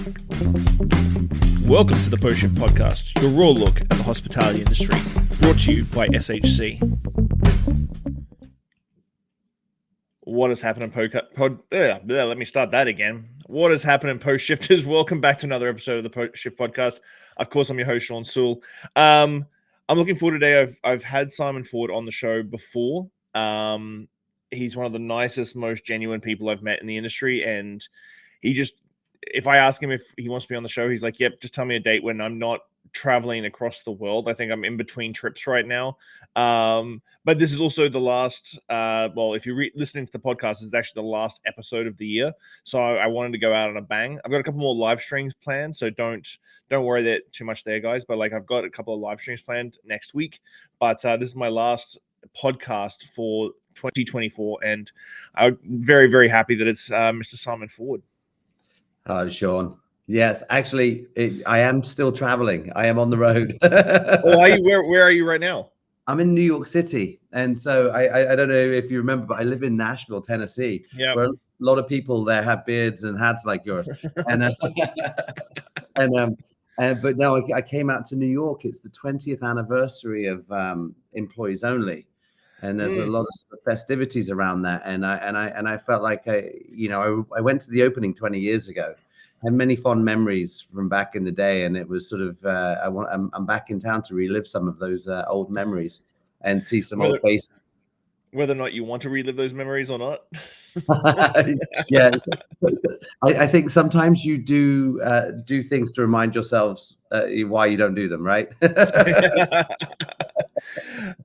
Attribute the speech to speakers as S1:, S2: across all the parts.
S1: Welcome to the Post Shift Podcast, your raw look at the hospitality industry, brought to you by SHC. What has happened in let me start that again. What has happened in Post Shifters? Welcome back to another episode of the Post Shift Podcast. Of course, I'm your host, Shawn Soole. I'm looking forward today. I've had Simon Ford on the show before. He's one of the nicest, most genuine people I've met in the industry, and he just, if I ask him if he wants to be on the show, he's like, yep, just tell me a date when I'm not traveling across the world. I think I'm in between trips right now. But this is also the last, if you're listening to the podcast, this is actually the last episode of the year. So I wanted to go out on a bang. I've got a couple more live streams planned, so don't worry that too much there, guys. But like, I've got a couple of live streams planned next week. But this is my last podcast for 2024, and I'm very, very happy that it's Mr. Simon Ford.
S2: Hi, Shawn. Yes, actually, I am still traveling. I am on the road.
S1: Oh, are you? Where are you right now?
S2: I'm in New York City, and so I don't know if you remember, but I live in Nashville, Tennessee, where a lot of people there have beards and hats like yours. And but now I came out to New York. It's the 20th anniversary of Employees Only, and there's a lot of festivities around that. And I felt like I went to the opening 20 years ago. Had many fond memories from back in the day, and it was sort of I'm back in town to relive some of those old memories and see some old faces.
S1: Whether or not you want to relive those memories or not.
S2: Yeah, I think sometimes you do things to remind yourselves why you don't do them, right?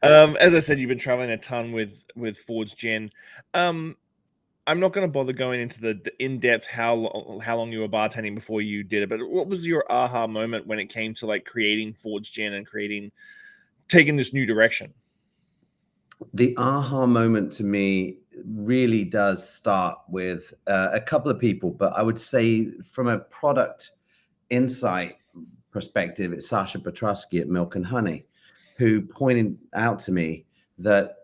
S1: As I said, you've been traveling a ton with Ford's Gin. I'm not going to bother going into the in-depth how long you were bartending before you did it, but what was your aha moment when it came to like creating Ford's Gin and taking this new direction?
S2: The aha moment to me really does start with a couple of people, but I would say from a product insight perspective, it's Sasha Petrusky at Milk and Honey, who pointed out to me that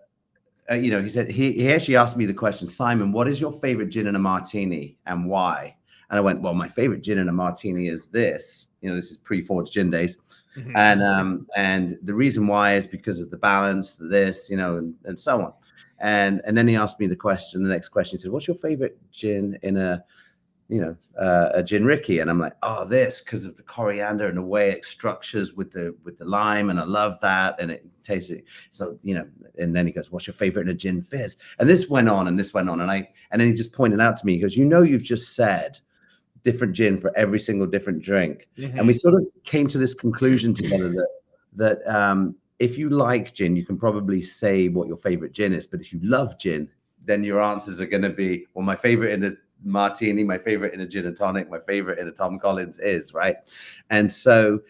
S2: he said he actually asked me the question, Simon, what is your favorite gin and a martini and why? And I went, well, my favorite gin and a martini is this. This is pre-Ford's Gin days. Mm-hmm. And the reason why is because of the balance, this, and so on. And then he asked me the next question, he said, what's your favorite gin in a gin Ricky? And I'm like, oh, this, because of the coriander and the way it structures with the lime, and I love that, and it tastes it. So and then he goes, what's your favorite in a gin fizz? And this went on, and then he just pointed out to me, he goes, you've just said different gin for every single different drink. Mm-hmm. And we sort of came to this conclusion together that if you like gin, you can probably say what your favorite gin is, but if you love gin, then your answers are going to be, well, my favorite in a martini, my favorite in a gin and tonic, my favorite in a Tom Collins is, right? And so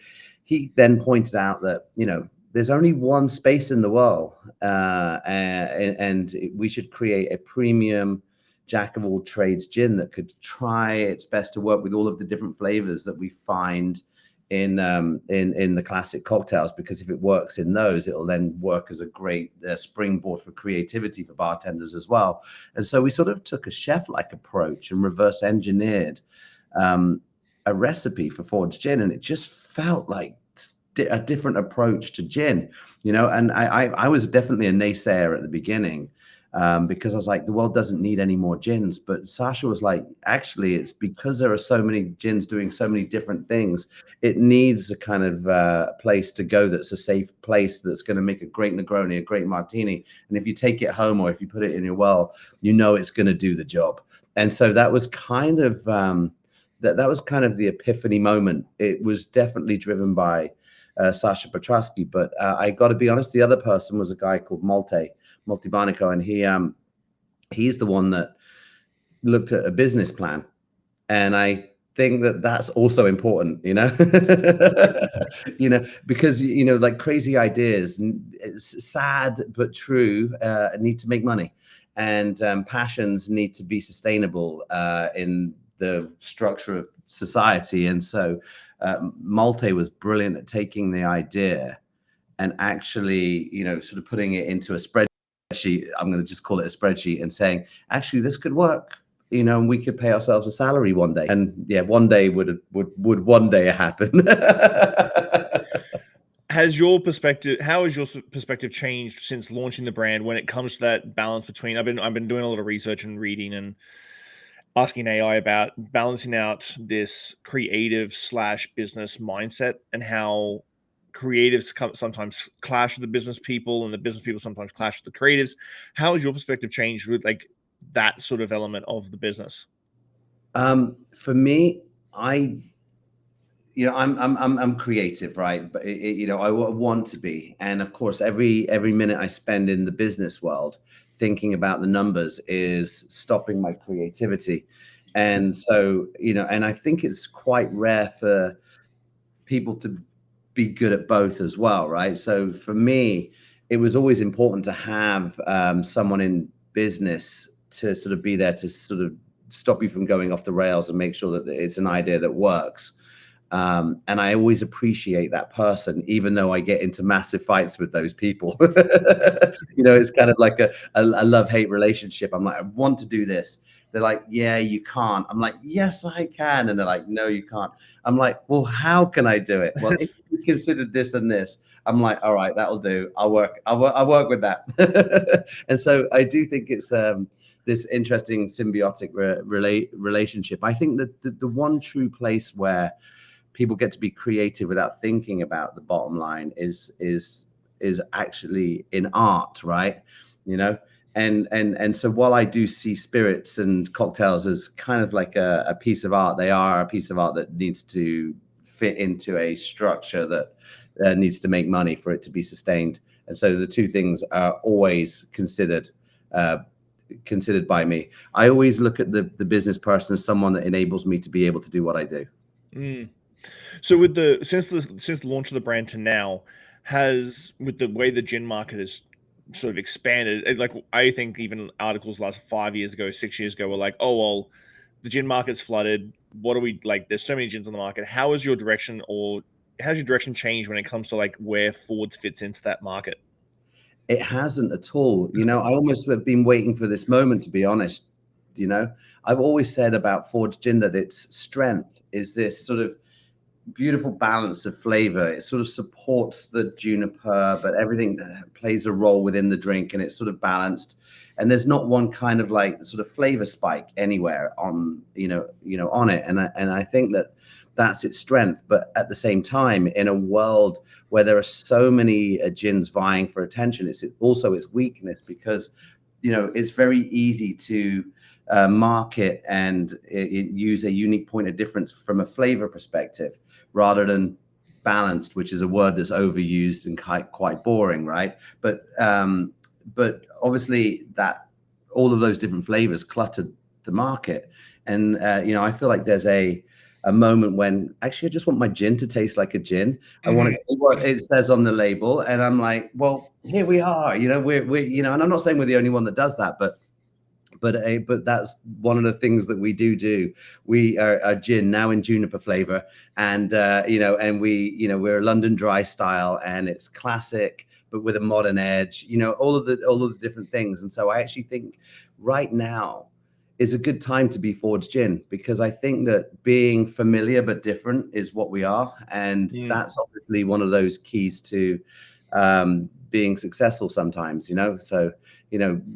S2: he then pointed out that there's only one space in the world, and we should create a premium jack of all trades gin that could try its best to work with all of the different flavors that we find in the classic cocktails, because if it works in those, it'll then work as a great springboard for creativity for bartenders as well. And so we sort of took a chef-like approach and reverse engineered a recipe for Ford's Gin, and it just felt like a different approach to gin, and I was definitely a naysayer at the beginning, because I was like, the world doesn't need any more gins. But Sasha was like, actually, it's because there are so many gins doing so many different things. It needs a kind of place to go that's a safe place that's going to make a great Negroni, a great martini. And if you take it home or if you put it in your well, it's going to do the job. And so that was kind of that was kind of the epiphany moment. It was definitely driven by Sasha Petrusky. But I got to be honest, the other person was a guy called Multibanico, and he's the one that looked at a business plan, and I think that's also important, because like crazy ideas, sad but true, need to make money, and passions need to be sustainable in the structure of society. And so Malte was brilliant at taking the idea and actually sort of putting it into a spreadsheet. I'm going to just call it a spreadsheet, and saying, actually, this could work you know, and we could pay ourselves a salary one day. And yeah, one day would one day happen.
S1: Has your perspective, how has your perspective changed since launching the brand when it comes to that balance between, I've been doing a lot of research and reading and asking AI about balancing out this creative slash business mindset and how creatives sometimes clash with the business people and the business people sometimes clash with the creatives. How has your perspective changed with like that sort of element of the business?
S2: For me, I you know, I'm creative, right? But you know, want to be, and of course, every minute I spend in the business world thinking about the numbers is stopping my creativity. And so, you know, and I think it's quite rare for people to be good at both as well, right? So for me, it was always important to have someone in business to sort of be there to sort of stop you from going off the rails and make sure that it's an idea that works. And I always appreciate that person, even though I get into massive fights with those people. You know, it's kind of like a love-hate relationship. I'm like, I want to do this. They're like, yeah, you can't. I'm like, yes, I can. And they're like, no, you can't. I'm like, well, how can I do it? Well, if you considered this and this, I'm like, all right, that'll do. I'll work with that. And so I do think it's this interesting symbiotic relationship. I think that the one true place where people get to be creative without thinking about the bottom line is actually in art, right? You know, and so while I do see spirits and cocktails as kind of like a piece of art, they are a piece of art that needs to fit into a structure that needs to make money for it to be sustained. And so the two things are always uh, considered by me. I always look at the business person as someone that enables me to be able to do what I do.
S1: Mm. So with the since the launch of the brand to now, has with the way the gin market has sort of expanded, like I think even articles last 5 years ago, 6 years ago were like, oh well, the gin market's flooded. What are we like? There's so many gins on the market. How is your direction, or how's your direction changed when it comes to like where Fords fits into that market?
S2: It hasn't at all. You know, I almost have been waiting for this moment, to be honest. You know, I've always said about Forge Gin that its strength is this sort of beautiful balance of flavor. It sort of supports the juniper, but everything plays a role within the drink, and it's sort of balanced. And there's not one kind of like sort of flavor spike anywhere on on it. And I think that that's its strength. But at the same time, in a world where there are so many gins vying for attention, it's also its weakness because it's very easy to market and use a unique point of difference from a flavor perspective rather than balanced, which is a word that's overused and quite boring, right? But obviously that all of those different flavors cluttered the market, and I feel like there's a moment when actually I just want my gin to taste like a gin. I want it to be what it says on the label, and I'm like, well, here we are. We're and I'm not saying we're the only one that does that, but that's one of the things that we do. We are a gin now in juniper flavor, and and we're a London dry style, and it's classic but with a modern edge. All of the different things. And so I actually think right now is a good time to be Ford's Gin, because I think that being familiar but different is what we are, and that's obviously one of those keys to being successful sometimes. So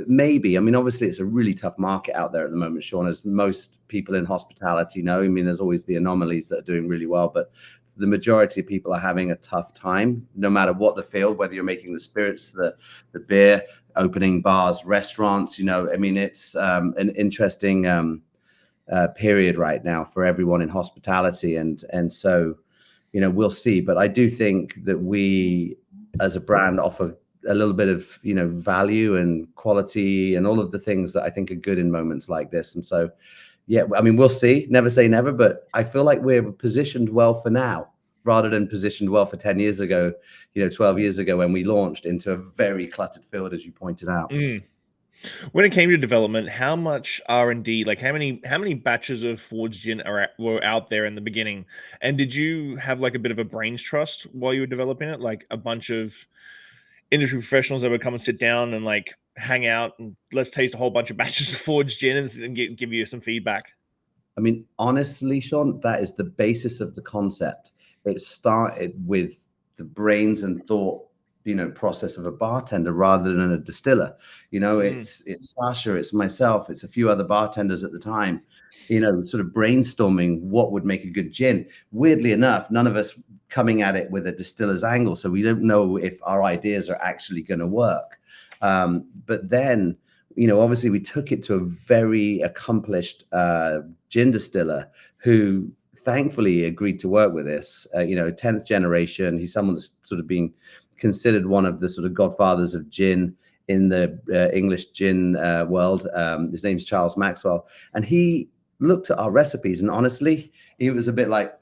S2: maybe, I mean, obviously it's a really tough market out there at the moment, Shawn, as most people in hospitality know. I mean, there's always the anomalies that are doing really well, but the majority of people are having a tough time, no matter what the field, whether you're making the spirits, the beer, opening bars, restaurants. I mean, it's an interesting period right now for everyone in hospitality, and so we'll see. But I do think that we as a brand offer a little bit of value and quality and all of the things that I think are good in moments like this. And so yeah, I mean, we'll see, never say never, but I feel like we're positioned well for now rather than positioned well for 10 years ago, 12 years ago, when we launched into a very cluttered field, as you pointed out.
S1: When it came to development, how much R&D, like how many batches of Forge Gin were out there in the beginning? And did you have like a bit of a brains trust while you were developing it? Like a bunch of industry professionals that would come and sit down and like hang out and let's taste a whole bunch of batches of forged gin and give you some feedback?
S2: I mean, honestly, Shawn, that is the basis of the concept. It started with the brains and thought, process of a bartender rather than a distiller. It's Sasha, it's myself, it's a few other bartenders at the time, sort of brainstorming what would make a good gin. Weirdly enough, none of us coming at it with a distiller's angle, so we don't know if our ideas are actually going to work. But then, obviously we took it to a very accomplished gin distiller who thankfully agreed to work with us. 10th generation. He's someone that's sort of been considered one of the sort of godfathers of gin in the English gin world. His name's Charles Maxwell. And he looked at our recipes, and honestly, he was a bit like,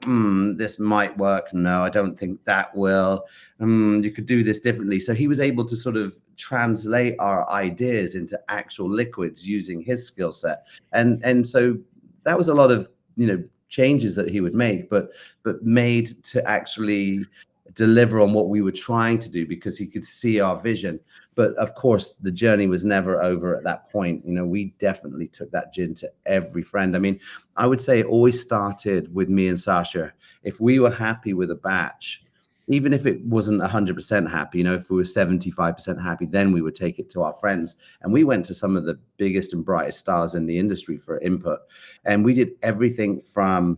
S2: this might work. No, I don't think that will. You could do this differently. So he was able to sort of translate our ideas into actual liquids using his skill set. And so that was a lot of, changes that he would make, but made to actually deliver on what we were trying to do because he could see our vision. But of course, the journey was never over at that point. We definitely took that gin to every friend. I mean, I would say it always started with me and Sasha. If we were happy with a batch, even if it wasn't 100% happy, if we were 75% happy, then we would take it to our friends. And we went to some of the biggest and brightest stars in the industry for input. And we did everything from,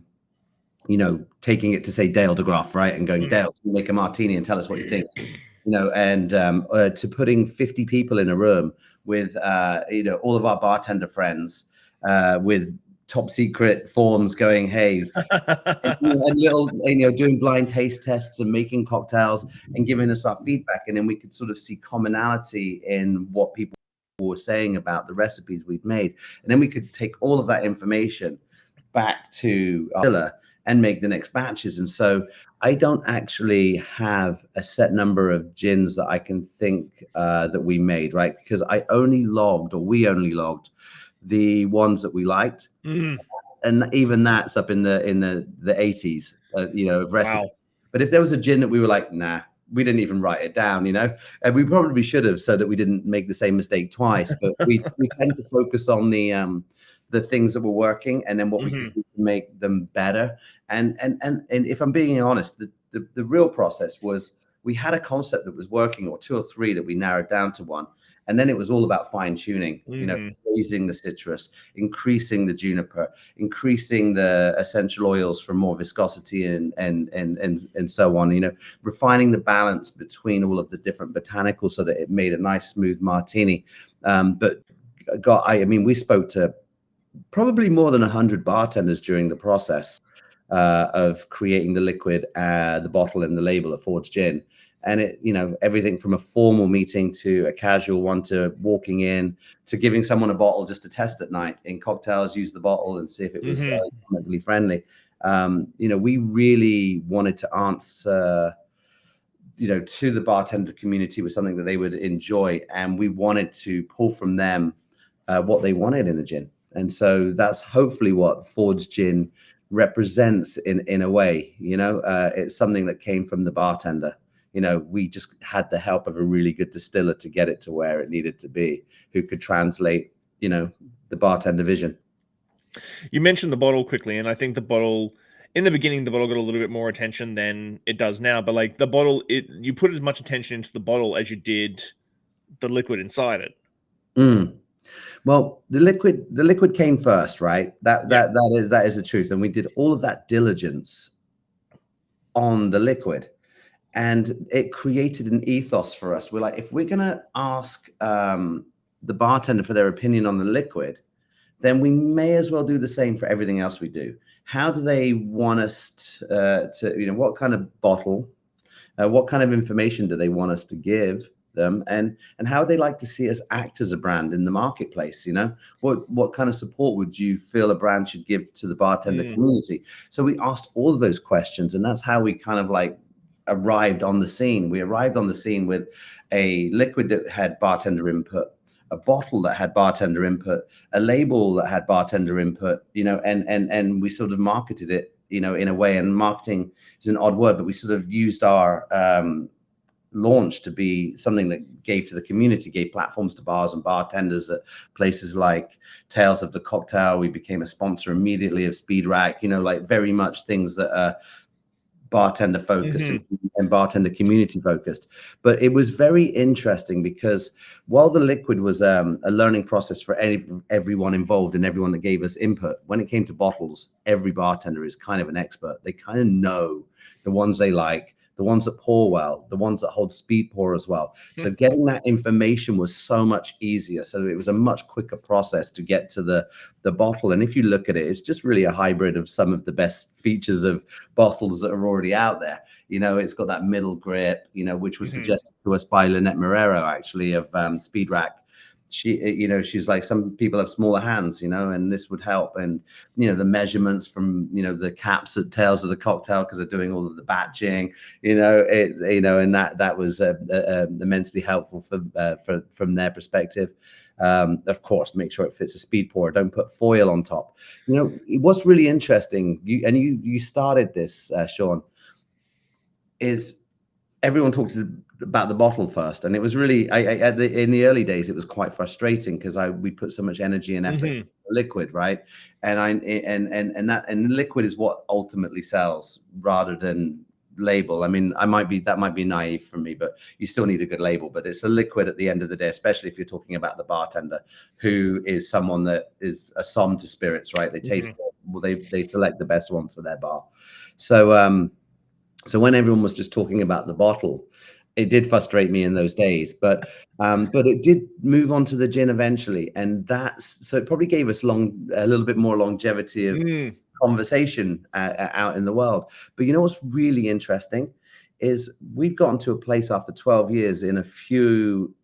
S2: taking it to, say, Dale DeGroff, right? And going, Dale, make a martini and tell us what you think. And to putting 50 people in a room with, all of our bartender friends with top secret forms going, hey, and doing blind taste tests and making cocktails and giving us our feedback. And then we could sort of see commonality in what people were saying about the recipes we've made. And then we could take all of that information back to our distiller and make the next batches. And so I don't actually have a set number of gins that I can think that we made, right? Because we only logged the ones that we liked. And even that's up in the 80s, of recipe.
S1: Wow.
S2: But if there was a gin that we were like, nah, we didn't even write it down, and we probably should have, so that we didn't make the same mistake twice. But we tend to focus on the things that were working, and then what we could do to make them better. And if I'm being honest, the real process was we had a concept that was working, or two or three that we narrowed down to one. And then it was all about fine tuning, raising the citrus, increasing the juniper, increasing the essential oils for more viscosity and so on, refining the balance between all of the different botanicals so that it made a nice, smooth martini. But we spoke to probably more than 100 bartenders during the process of creating the liquid, the bottle and the label of Forged Gin. And it, everything from a formal meeting to a casual one, to walking in, to giving someone a bottle just to test at night in cocktails, use the bottle and see if it was economically friendly. We really wanted to answer, to the bartender community with something that they would enjoy. And we wanted to pull from them what they wanted in a gin. And so that's hopefully what Forged Gin represents in a way. It's something that came from the bartender. We just had the help of a really good distiller to get it to where it needed to be, who could translate, the bartender vision.
S1: You mentioned the bottle quickly, and I think the bottle, in the beginning, the bottle got a little bit more attention than it does now. But like the bottle, you put as much attention into the bottle as you did the liquid inside it.
S2: Well, the liquid came first, right? That is the truth. And we did all of that diligence on the liquid. And it created an ethos for us. We're like, if we're going to ask the bartender for their opinion on the liquid, then we may as well do the same for everything else we do. How do they want us to what kind of bottle, what kind of information do they want us to give them, and how they like to see us act as a brand in the marketplace? What kind of support would you feel a brand should give to the bartender community? So we asked all of those questions, and that's how we kind of like arrived on the scene. We arrived on the scene with a liquid that had bartender input, a bottle that had bartender input, a label that had bartender input, and we sort of marketed it, in a way. And marketing is an odd word, but we sort of used our launched to be something that gave to the community, gave platforms to bars and bartenders at places like Tales of the Cocktail. We became a sponsor immediately of Speed Rack, like very much things that are bartender focused and bartender community focused. But it was very interesting because while the liquid was a learning process for everyone involved and everyone that gave us input, when it came to bottles, every bartender is kind of an expert. They kind of know the ones they like, the ones that pour well, the ones that hold speed pour as well. So getting that information was so much easier. So it was a much quicker process to get to the bottle. And if you look at it, it's just really a hybrid of some of the best features of bottles that are already out there. It's got that middle grip, which was suggested to us by Lynette Marrero, actually, of Speed Rack. She's like, some people have smaller hands, and this would help. And, the measurements from, the caps at Tales of the Cocktail, because they're doing all of the batching, and that was immensely helpful from their perspective. Of course, make sure it fits a speed pour. Don't put foil on top. What's really interesting, you started this, Shawn, is everyone talks about the bottle first, and it was really in the early days it was quite frustrating because we put so much energy and effort into liquid, right? And liquid is what ultimately sells rather than label. I mean, that might be naive for me, but you still need a good label. But it's a liquid at the end of the day, especially if you're talking about the bartender, who is someone that is a som to spirits, right? They taste well, they select the best ones for their bar. So when everyone was just talking about the bottle, it did frustrate me in those days, but it did move on to the gin eventually, and so it probably gave us a little bit more longevity of conversation out in the world. But what's really interesting is we've gotten to a place after 12 years in a few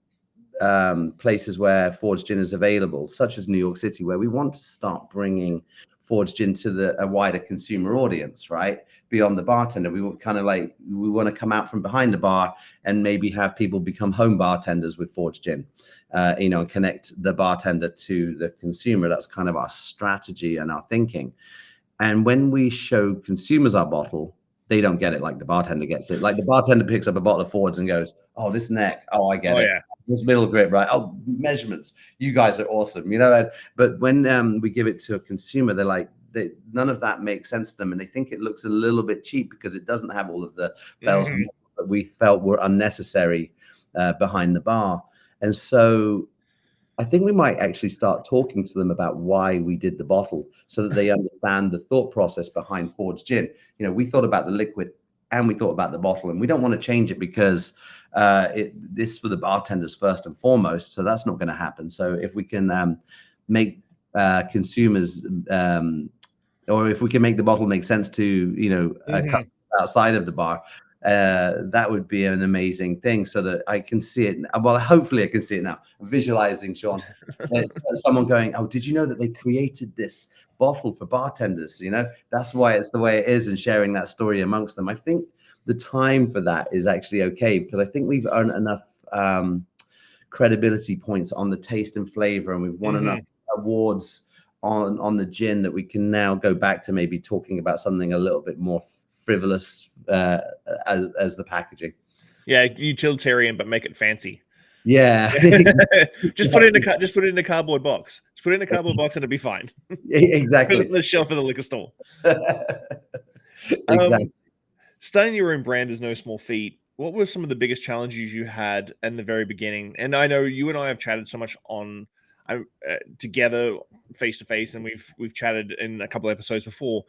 S2: places where forged gin is available, such as New York City, where we want to start bringing forged gin to a wider consumer audience, right? Beyond the bartender, we want to come out from behind the bar and maybe have people become home bartenders with forged gin, and connect the bartender to the consumer. That's kind of our strategy and our thinking. And when we show consumers our bottle, they don't get it like the bartender gets it. Like the bartender picks up a bottle of Fords and goes, "Oh, this neck. Oh, I get it.
S1: Yeah.
S2: This middle grip, right? Oh, measurements. You guys are awesome." But when we give it to a consumer, they're like, none of that makes sense to them, and they think it looks a little bit cheap because it doesn't have all of the bells and whistles that we felt were unnecessary behind the bar. And so I think we might actually start talking to them about why we did the bottle, so that they understand the thought process behind forged gin. We thought about the liquid and we thought about the bottle, and we don't want to change it because this for the bartenders first and foremost. So that's not going to happen. So if we can make consumers, or if we can make the bottle make sense to customers outside of the bar, that would be an amazing thing, so that I can see it. Well, hopefully I can see it now. I'm visualizing, Shawn, someone going, "Oh, did you know that they created this bottle for bartenders? That's why it's the way it is," and sharing that story amongst them. I think the time for that is actually okay, because I think we've earned enough credibility points on the taste and flavor, and we've won enough awards on the gin that we can now go back to maybe talking about something a little bit more frivolous as the packaging.
S1: Yeah, utilitarian, but make it fancy.
S2: Yeah.
S1: Just put it in a cardboard box. Just put it in a cardboard box and it'll be fine.
S2: Exactly.
S1: Put it on the shelf of the liquor store.
S2: Exactly.
S1: Starting your own brand is no small feat. What were some of the biggest challenges you had in the very beginning? And I know you and I have chatted so much on together face to face, and we've chatted in a couple of episodes before.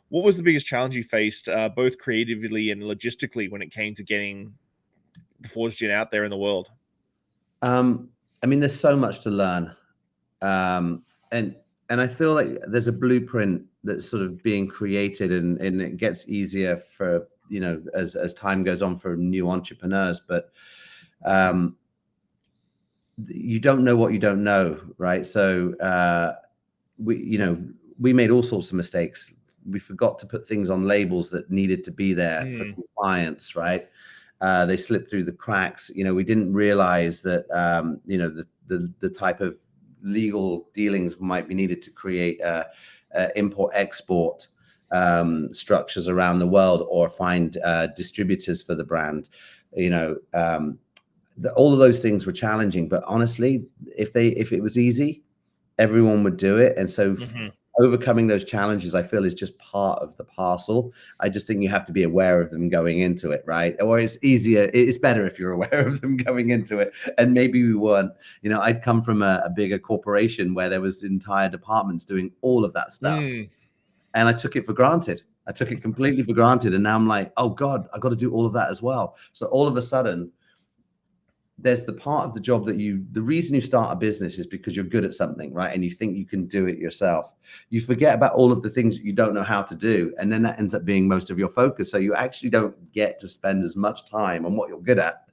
S1: What was the biggest challenge you faced, both creatively and logistically, when it came to getting the forged gin out there in the world?
S2: I mean, there's so much to learn, and I feel like there's a blueprint that's sort of being created, and it gets easier for as time goes on for new entrepreneurs. But you don't know what you don't know, right? So we made all sorts of mistakes. We forgot to put things on labels that needed to be there for compliance, right? They slipped through the cracks. We didn't realize that the type of legal dealings might be needed to create import-export structures around the world, or find distributors for the brand. you know, all of those things were challenging. But honestly, if it was easy, everyone would do it. And so
S1: Mhm.
S2: overcoming those challenges, I feel, is just part of the parcel. I just think you have to be aware of them going into it, right? Or it's better if you're aware of them going into it. And maybe we weren't. You know, I'd come from a bigger corporation where there was entire departments doing all of that stuff,
S1: Mm.
S2: and I took it for granted. I took it completely for granted, and now I'm like, oh God, I got to do all of that as well. So all of a sudden, there's the part of the job that the reason you start a business is because you're good at something, right? And you think you can do it yourself. You forget about all of the things that you don't know how to do. And then that ends up being most of your focus. So you actually don't get to spend as much time on what you're good at.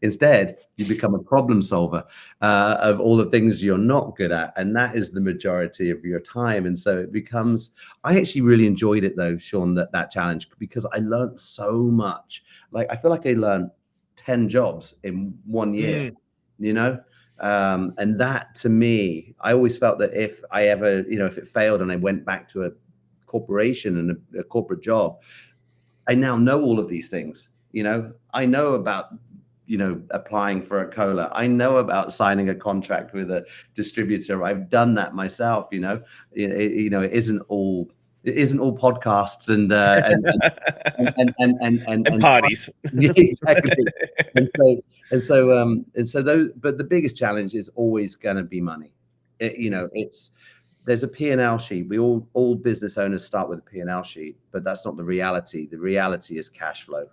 S2: Instead, you become a problem solver of all the things you're not good at. And that is the majority of your time. And so it becomes, I actually really enjoyed it though, Shawn, that challenge, because I learned so much. Like, I feel like I learned 10 jobs in 1 year,
S1: Mm.
S2: you know? And that, to me, I always felt that if I ever, if it failed and I went back to a corporation and a corporate job, I now know all of these things. I know about, applying for a cola. I know about signing a contract with a distributor. I've done that myself. It isn't all podcasts
S1: And
S2: and
S1: parties.
S2: yeah, exactly. And so those, but the biggest challenge is always going to be money. There's a P&L sheet. We all business owners start with a P&L sheet, but that's not the reality. The reality is cash flow.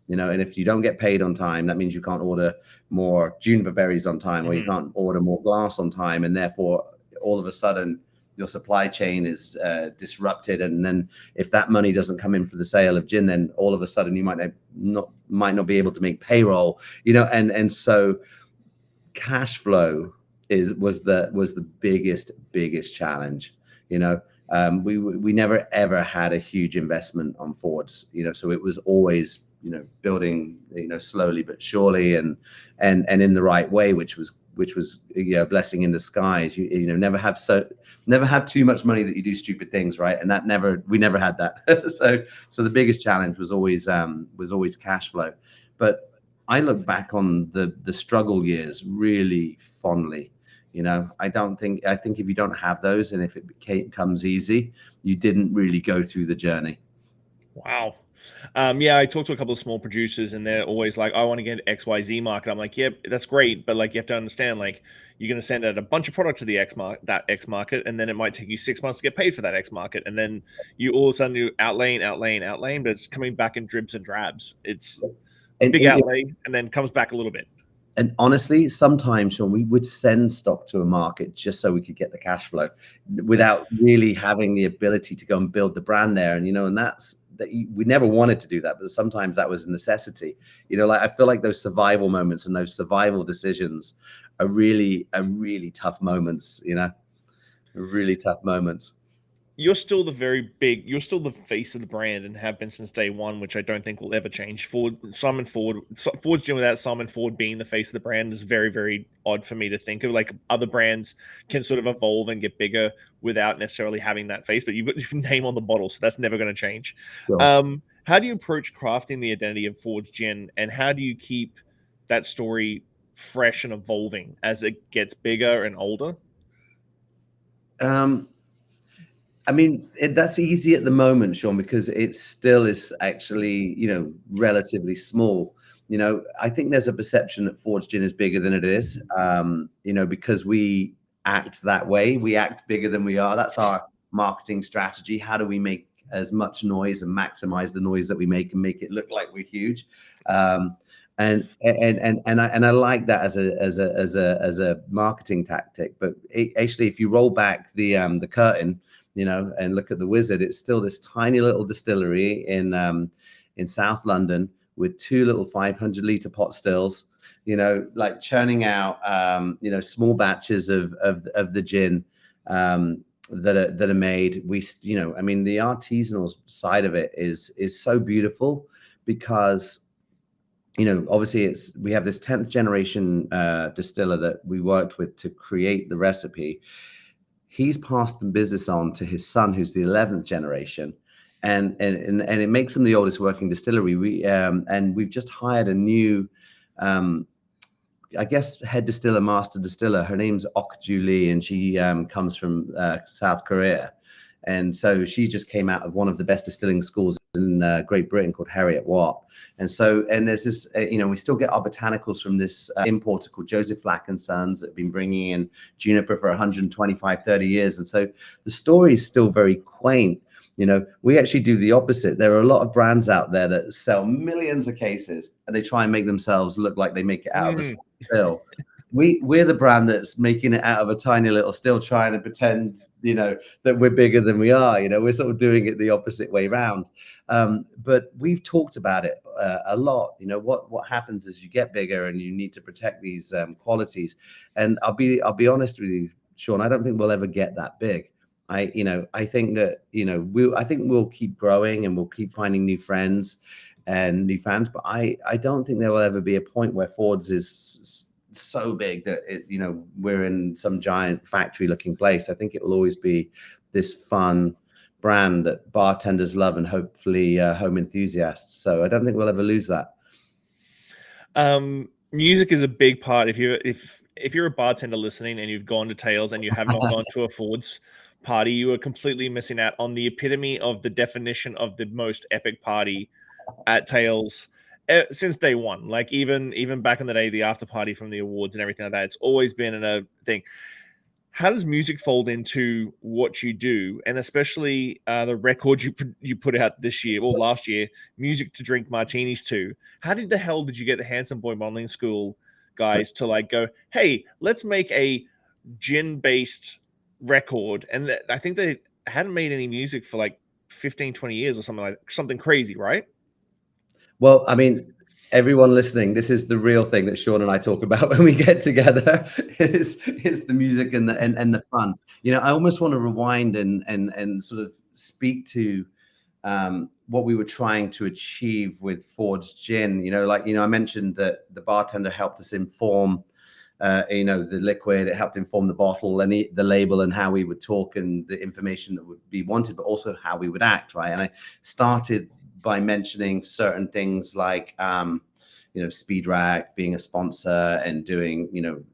S2: And if you don't get paid on time, that means you can't order more juniper berries on time, or you
S1: Mhm.
S2: can't order more glass on time, and therefore all of a sudden your supply chain is disrupted. And then if that money doesn't come in for the sale of gin, then all of a sudden you might not be able to make payroll. And so cash flow was the biggest challenge. We never ever had a huge investment on Fords. So it was always building slowly but surely, and in the right way, which was a blessing in disguise. Never have too much money that you do stupid things, right? And we never had that. so the biggest challenge was always cash flow. But I look back on the struggle years really fondly. I think if you don't have those, and if it becomes easy, you didn't really go through the journey.
S1: Wow. Yeah, I talked to a couple of small producers and they're always like, I want to get XYZ market. I'm like, yep, that's great. But like, you have to understand, like, you're going to send out a bunch of product to the that X market. And then it might take you 6 months to get paid for that X market. And then you all of a sudden you outlaying, but it's coming back in dribs and drabs. It's a
S2: And,
S1: big
S2: and,
S1: outlay and then comes back a little bit.
S2: and honestly, sometimes, Shawn, we would send stock to a market just so we could get the cash flow without really having the ability to go and build the brand there. And we never wanted to do that, but sometimes that was a necessity. Like, I feel like those survival moments and those survival decisions are really tough moments. Really tough moments.
S1: You're still you're still the face of the brand and have been since day one, which I don't think will ever change. Ford's doing without Simon Ford being the face of the brand is very, very odd for me to think of. Like, other brands can sort of evolve and get bigger without necessarily having that face, but you've got your name on the bottle, so that's never going to change.
S2: Sure.
S1: How do you approach crafting the identity of Ford's gin, and how do you keep that story fresh and evolving as it gets bigger and older?
S2: Um, I mean, that's easy at the moment, Shawn, because it still is actually, relatively small. I think there's a perception that Forge Gin is bigger than it is, because we act that way. We act bigger than we are. That's our marketing strategy. How do we make as much noise and maximize the noise that we make and make it look like we're huge? And I like that as a marketing tactic. But actually, if you roll back the curtain, and look at the Wizard, it's still this tiny little distillery in South London with two little 500-liter pot stills, like churning out, small batches of the gin that are made. I mean, the artisanal side of it is so beautiful because, obviously we have this 10th generation distiller that we worked with to create the recipe. He's passed the business on to his son, who's the 11th generation, and it makes him the oldest working distillery. And we've just hired a new I guess head distiller, master distiller. Her name's Ok-Ju Lee, and she comes from South Korea. And so she just came out of one of the best distilling schools in Great Britain called Heriot Watt. And so, and there's this, we still get our botanicals from this importer called Joseph Flack and Sons that have been bringing in juniper for 125, 30 years. And so the story is still very quaint. We actually do the opposite. There are a lot of brands out there that sell millions of cases and they try and make themselves look like they make it out of a small still. We're the brand that's making it out of a tiny little still, trying to pretend, that we're bigger than we are. We're sort of doing it the opposite way around. But we've talked about it a lot. What happens is you get bigger and you need to protect these qualities. And I'll be honest with you, Shawn, I don't think we'll ever get that big. I think that, I think we'll keep growing and we'll keep finding new friends and new fans, but I don't think there will ever be a point where Ford's is so big that we're in some giant factory looking place. I think it will always be this fun brand that bartenders love and hopefully home enthusiasts. So I don't think we'll ever lose that.
S1: Music is a big part. If you're a bartender listening and you've gone to Tales and you have not gone to a Ford's party, you are completely missing out on the epitome of the definition of the most epic party at Tales since day one. Like even back in the day, the after party from the awards and everything like that, it's always been a thing. How does music fold into what you do, and especially the record you put out this year or last year, Music to Drink Martinis To? How did you get the Handsome Boy Modeling School guys to like go, hey, let's make a gin-based record? And I think they hadn't made any music for like 15, 20 years or something crazy, right?
S2: Well, I mean, everyone listening, this is the real thing that Shawn and I talk about when we get together is the music and the fun. I almost want to rewind and sort of speak to what we were trying to achieve with Ford's Gin. I mentioned that the bartender helped us inform the liquid. It helped inform the bottle and the label and how we would talk and the information that would be wanted, but also how we would act, right? And I started by mentioning certain things like Speed Rack being a sponsor and doing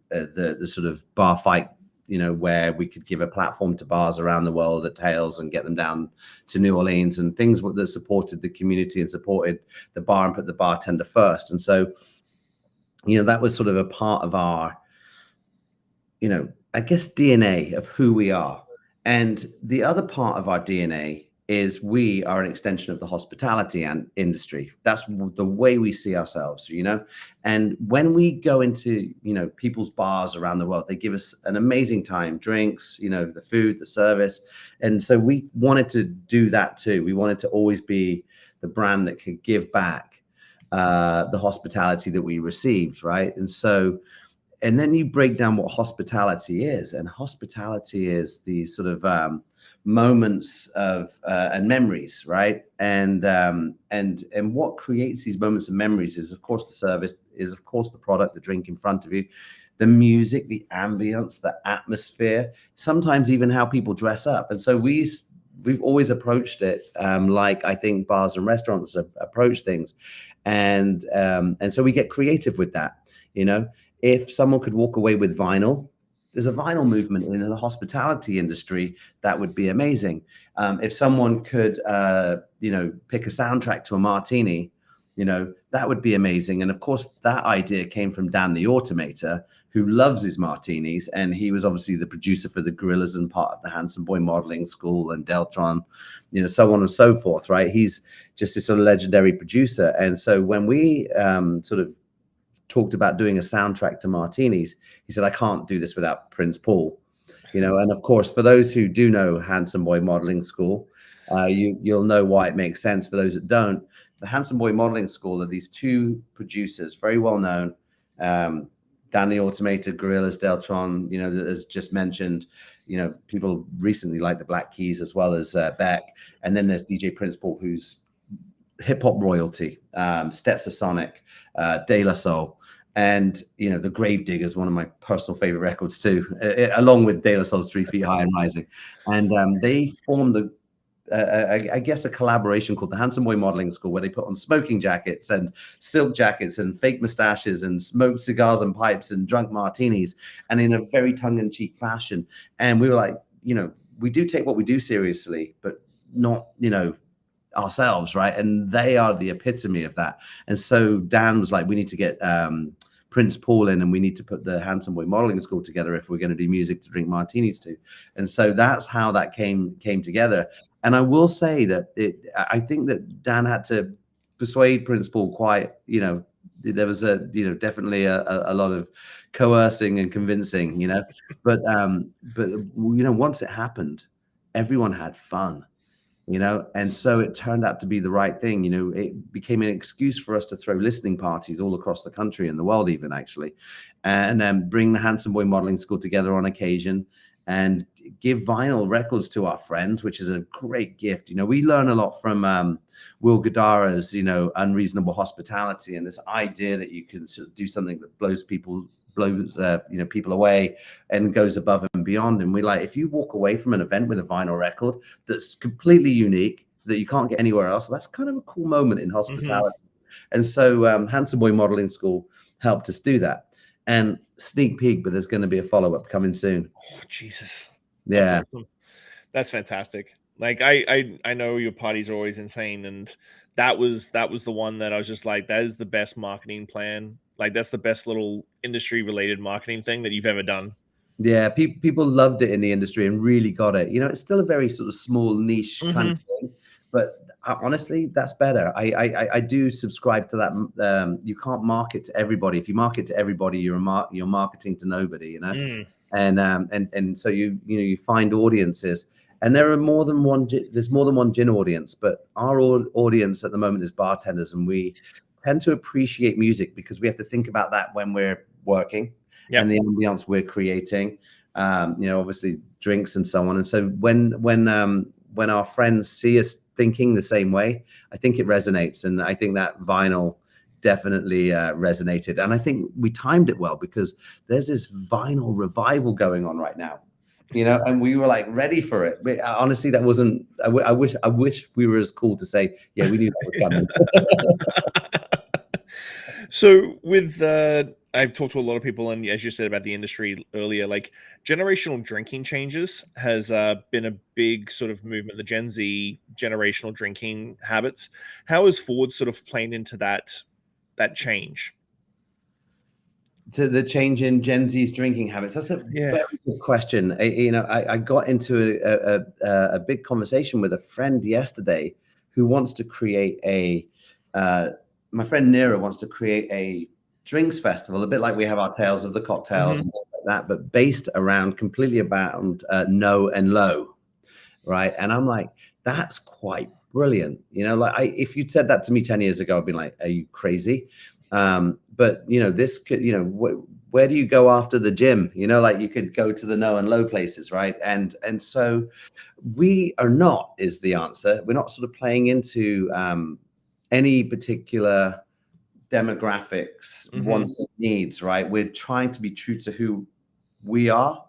S2: the sort of bar fight, where we could give a platform to bars around the world at Tales and get them down to New Orleans, and things that supported the community and supported the bar and put the bartender first. And so that was sort of a part of our I guess DNA of who we are. And the other part of our DNA is we are an extension of the hospitality and industry. That's the way we see ourselves, And when we go into, people's bars around the world, they give us an amazing time, drinks, the food, the service. And so we wanted to do that too. We wanted to always be the brand that could give back the hospitality that we received, right? And then you break down what hospitality is, and hospitality is the sort of moments of and memories, right? And what creates these moments and memories is, of course, the service, is of course the product, the drink in front of you, the music, the ambience, the atmosphere, sometimes even how people dress up. And so we've always approached it like I think bars and restaurants approach things, and so we get creative with that. If someone could walk away with vinyl, there's a vinyl movement in the hospitality industry that would be amazing. If someone could, pick a soundtrack to a martini, that would be amazing. And of course, that idea came from Dan the Automator, who loves his martinis. And he was obviously the producer for the Gorillas and part of the Handsome Boy Modeling School and Deltron, so on and so forth, right? He's just this sort of legendary producer. And so when we sort of talked about doing a soundtrack to martinis, he said, I can't do this without Prince Paul, and of course, for those who do know Handsome Boy Modeling School, you'll know why it makes sense. For those that don't, the Handsome Boy Modeling School are these two producers, very well known, Dan the Automated, Gorillas, Deltron, as just mentioned, people recently like the Black Keys as well as Beck. And then there's DJ Prince Paul, who's hip hop royalty, Stetsasonic, De La Soul, and the Gravediggers, one of my personal favorite records too, along with De La Soul's 3 Feet High and Rising. And they formed I guess a collaboration called the Handsome Boy Modeling School, where they put on smoking jackets and silk jackets and fake mustaches and smoked cigars and pipes and drunk martinis, and in a very tongue-in-cheek fashion. And we were like, we do take what we do seriously, but not, ourselves, right? And they are the epitome of that. And so Dan was like, we need to get Prince Paul in, and we need to put the Handsome Boy Modeling School together if we're going to do music to drink martinis to. And so that's how that came together. And I will say that I think that Dan had to persuade Prince Paul quite, there was definitely a lot of coercing and convincing, but once it happened, everyone had fun. And so it turned out to be the right thing. It became an excuse for us to throw listening parties all across the country and the world, even actually, and then bring the Handsome Boy Modeling School together on occasion and give vinyl records to our friends, which is a great gift. We learn a lot from Will Guidara's, Unreasonable Hospitality, and this idea that you can sort of do something that blows people away and goes above and beyond. And we like, if you walk away from an event with a vinyl record that's completely unique, that you can't get anywhere else, that's kind of a cool moment in hospitality. And so Handsome Boy Modeling School helped us do that. And sneak peek, but there's going to be a follow-up coming soon.
S1: Oh, Jesus.
S2: Yeah.
S1: That's awesome. That's fantastic. Like I know your parties are always insane, and that was the one that I was just like, that is the best marketing plan. Like, that's the best little industry related marketing thing that you've ever done.
S2: Yeah, people loved it in the industry and really got it. It's still a very sort of small niche kind of thing, but honestly, that's better. I do subscribe to that. You can't market to everybody. If you market to everybody, you're marketing to nobody. And so you find audiences, and there are more than one. There's more than one gin audience, but our audience at the moment is bartenders, and we tend to appreciate music because we have to think about that when we're working. Yep. And the ambiance we're creating, obviously drinks and so on. And so when our friends see us thinking the same way, I think it resonates. And I think that vinyl definitely resonated. And I think we timed it well, because there's this vinyl revival going on right now, and we were like ready for it. But honestly, that wasn't, I wish we were as cool to say, yeah, we knew that was coming.
S1: So with I've talked to a lot of people, and as you said about the industry earlier, like generational drinking changes has been a big sort of movement, the Gen Z generational drinking habits. How is Ford sort of playing into that change?
S2: To the change in Gen Z's drinking habits? That's a very good question. I got into a big conversation with a friend yesterday who wants to create my friend Nira wants to create a drinks festival, a bit like we have our Tales of the Cocktails and things like that, but based completely around no and low, right? And I'm like, that's quite brilliant. If you'd said that to me 10 years ago, I'd be like, are you crazy? But this could, where do you go after the gym? You could go to the no and low places, right? And so we are not, is the answer. We're not sort of playing into any particular demographics, wants and needs, right? We're trying to be true to who we are.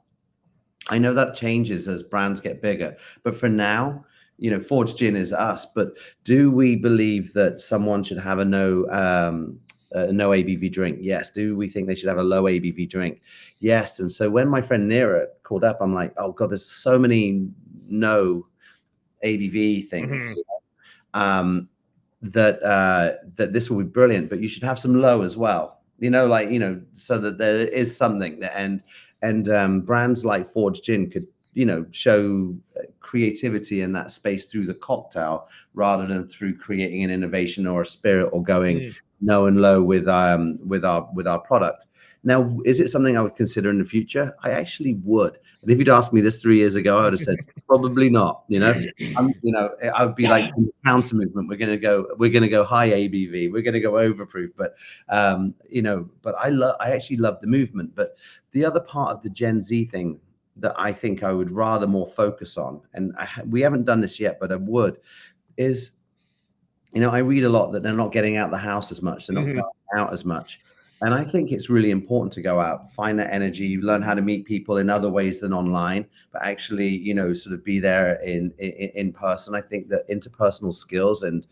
S2: I know that changes as brands get bigger, but for now, Forge Gin is us. But do we believe that someone should have a no ABV drink? Yes. Do we think they should have a low ABV drink? Yes. And so when my friend Nira called up, I'm like, oh God, there's so many no ABV things. That this will be brilliant, but you should have some low as well, so that there is something there. And brands like Forge Gin could, show creativity in that space through the cocktail rather than through creating an innovation or a spirit or going no and low with our product. Now, is it something I would consider in the future? I actually would. And if you'd asked me this 3 years ago, I would have said probably not. I would be like counter movement. We're going to go high ABV. We're going to go overproof. But but I actually love the movement. But the other part of the Gen Z thing that I think I would rather more focus on, and we haven't done this yet, but I would, is I read a lot that they're not getting out the house as much. They're not going out as much. And I think it's really important to go out, find that energy, learn how to meet people in other ways than online, but actually, sort of be there in person. I think that interpersonal skills and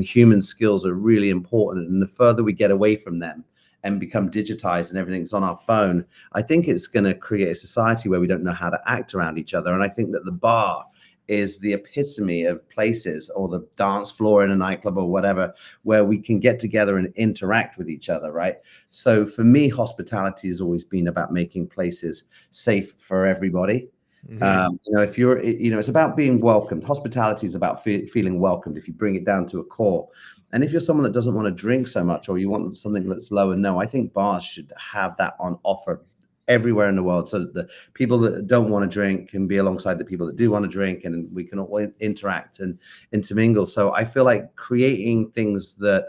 S2: human skills are really important. And the further we get away from them and become digitized and everything's on our phone, I think it's going to create a society where we don't know how to act around each other. And I think that the bar is the epitome of places, or the dance floor in a nightclub or whatever, where we can get together and interact with each other, right? So for me, hospitality has always been about making places safe for everybody. If you're, it's about being welcomed. Hospitality is about feeling welcomed, if you bring it down to a core. And if you're someone that doesn't want to drink so much, or you want something that's low and no, I think bars should have that on offer everywhere in the world, so that the people that don't want to drink can be alongside the people that do want to drink, and we can all interact and intermingle. So I feel like creating things that